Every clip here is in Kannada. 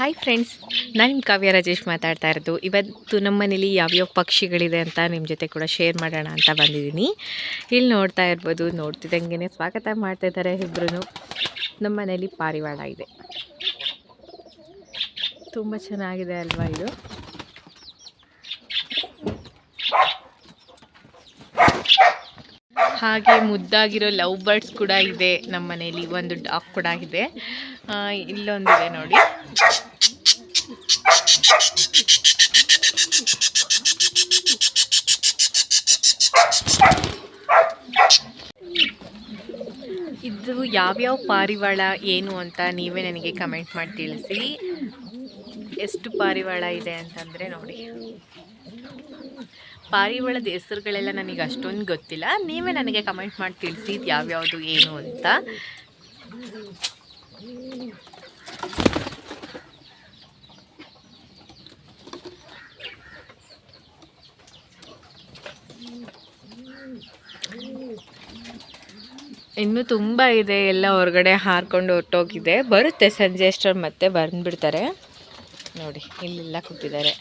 ಹಾಯ್ ಫ್ರೆಂಡ್ಸ್, ನಾನು ನಿಮ್ಮ ಕಾವ್ಯ ರಾಜೇಶ್ ಮಾತಾಡ್ತಾ ಇರೋದು. ಇವತ್ತು ನಮ್ಮ ಮನೇಲಿ ಯಾವ್ಯಾವ ಪಕ್ಷಿಗಳಿದೆ ಅಂತ ನಿಮ್ಮ ಜೊತೆ ಕೂಡ ಶೇರ್ ಮಾಡೋಣ ಅಂತ ಬಂದಿದ್ದೀನಿ. ಇಲ್ಲಿ ನೋಡ್ತಾ ಇರ್ಬೋದು, ನೋಡ್ತಿದ್ದಂಗೆ ಸ್ವಾಗತ ಮಾಡ್ತಾ ಇದ್ದಾರೆ ಇಬ್ಬರೂ. ನಮ್ಮ ಮನೇಲಿ ಪಾರಿವಾಳ ಇದೆ, ತುಂಬ ಚೆನ್ನಾಗಿದೆ ಅಲ್ವಾ ಇದು. ಹಾಗೆ ಮುದ್ದಾಗಿರೋ ಲವ್ ಬರ್ಡ್ಸ್ ಕೂಡ ಇದೆ ನಮ್ಮ ಮನೇಲಿ. ಒಂದು ಡಾಗ್ ಕೂಡ ಇದೆ, ಇಲ್ಲೊಂದಿದೆ ನೋಡಿ. ಇದು ಯಾವ್ಯಾವ ಪಾರಿವಾಳ ಏನು ಅಂತ ನೀವೇ ನನಗೆ ಕಮೆಂಟ್ ಮಾಡಿ ತಿಳಿಸಿ. ಎಷ್ಟು ಪಾರಿವಾಳ ಇದೆ ಅಂತಂದರೆ ನೋಡಿ, ಪಾರಿವಾಳದ ಹೆಸರುಗಳೆಲ್ಲ ನನಗೆ ಅಷ್ಟೊಂದು ಗೊತ್ತಿಲ್ಲ. ನೀವೇ ನನಗೆ ಕಮೆಂಟ್ ಮಾಡಿ ತಿಳಿಸಿ ಇದು ಯಾವ್ಯಾವುದು ಏನು ಅಂತ. ಇನ್ನೂ ತುಂಬ ಇದೆ, ಎಲ್ಲ ಹೊರಗಡೆ ಹಾರ್ಕೊಂಡು ಹೊರಟೋಗಿದೆ. ಬರುತ್ತೆ ಸಂಜೆ ಅಷ್ಟರಲ್ಲಿ ಮತ್ತೆ ಬಂದುಬಿಡ್ತಾರೆ. ನೋಡಿ ಇಲ್ಲೆಲ್ಲ ಕೂತಿದ್ದಾರೆ.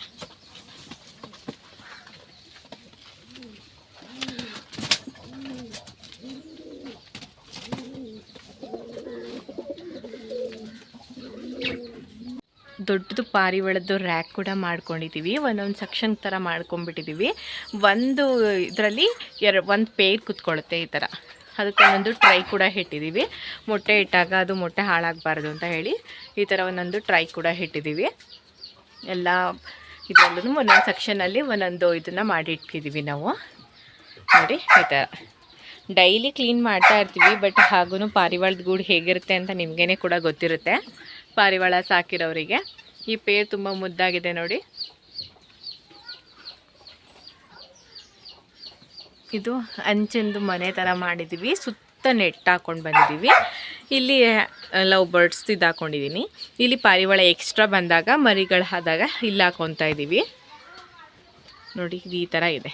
ದೊಡ್ಡದು ಪಾರಿವಾಳದ್ದು ರ್ಯಾಕ್ ಕೂಡ ಮಾಡ್ಕೊಂಡಿದ್ದೀವಿ. ಒಂದೊಂದು ಸೆಕ್ಷನ್ ಥರ ಮಾಡ್ಕೊಂಡ್ಬಿಟ್ಟಿದ್ದೀವಿ. ಒಂದು ಇದರಲ್ಲಿ ಒಂದು ಪೇರ್ ಕೂತ್ಕೊಳ್ಳುತ್ತೆ ಈ ಥರ. ಅದಕ್ಕೊಂದೊಂದು ಟ್ರೈ ಕೂಡ ಇಟ್ಟಿದ್ದೀವಿ. ಮೊಟ್ಟೆ ಇಟ್ಟಾಗ ಅದು ಮೊಟ್ಟೆ ಹಾಳಾಗಬಾರ್ದು ಅಂತ ಹೇಳಿ ಈ ಥರ ಒಂದೊಂದು ಟ್ರೈ ಕೂಡ ಇಟ್ಟಿದ್ದೀವಿ. ಎಲ್ಲ ಇದರಲ್ಲೂ ಒಂದೊಂದು ಸೆಕ್ಷನಲ್ಲಿ ಒಂದೊಂದು ಇದನ್ನು ಮಾಡಿ ಇಟ್ಟಿದ್ದೀವಿ ನಾವು. ನೋಡಿ ಈ ಥರ ಡೈಲಿ ಕ್ಲೀನ್ ಮಾಡ್ತಾ ಇರ್ತೀವಿ. ಬಟ್ ಹಾಗೂ ಪಾರಿವಾಳದ ಗೂಡು ಹೇಗಿರುತ್ತೆ ಅಂತ ನಿಮಗೇ ಕೂಡ ಗೊತ್ತಿರುತ್ತೆ, ಪಾರಿವಾಳ ಸಾಕಿರೋರಿಗೆ. ಈ ಪೇರ್ ತುಂಬ ಮುದ್ದಾಗಿದೆ ನೋಡಿ. ಇದು ಅಂಚಿಂದು ಮನೆ ಥರ ಮಾಡಿದ್ದೀವಿ, ಸುತ್ತ ನೆಟ್ ಹಾಕ್ಕೊಂಡು ಬಂದಿದ್ದೀವಿ. ಇಲ್ಲಿ ಲವ್ ಬರ್ಡ್ಸ್ ಇದು ಹಾಕ್ಕೊಂಡಿದ್ದೀನಿ. ಇಲ್ಲಿ ಪಾರಿವಾಳ ಎಕ್ಸ್ಟ್ರಾ ಬಂದಾಗ ಮರಿಗಳು ಆದಾಗ ಇಲ್ಲಿ ಹಾಕ್ಕೊತಾ ಇದ್ದೀವಿ. ನೋಡಿ ಇದು ಈ ಥರ ಇದೆ.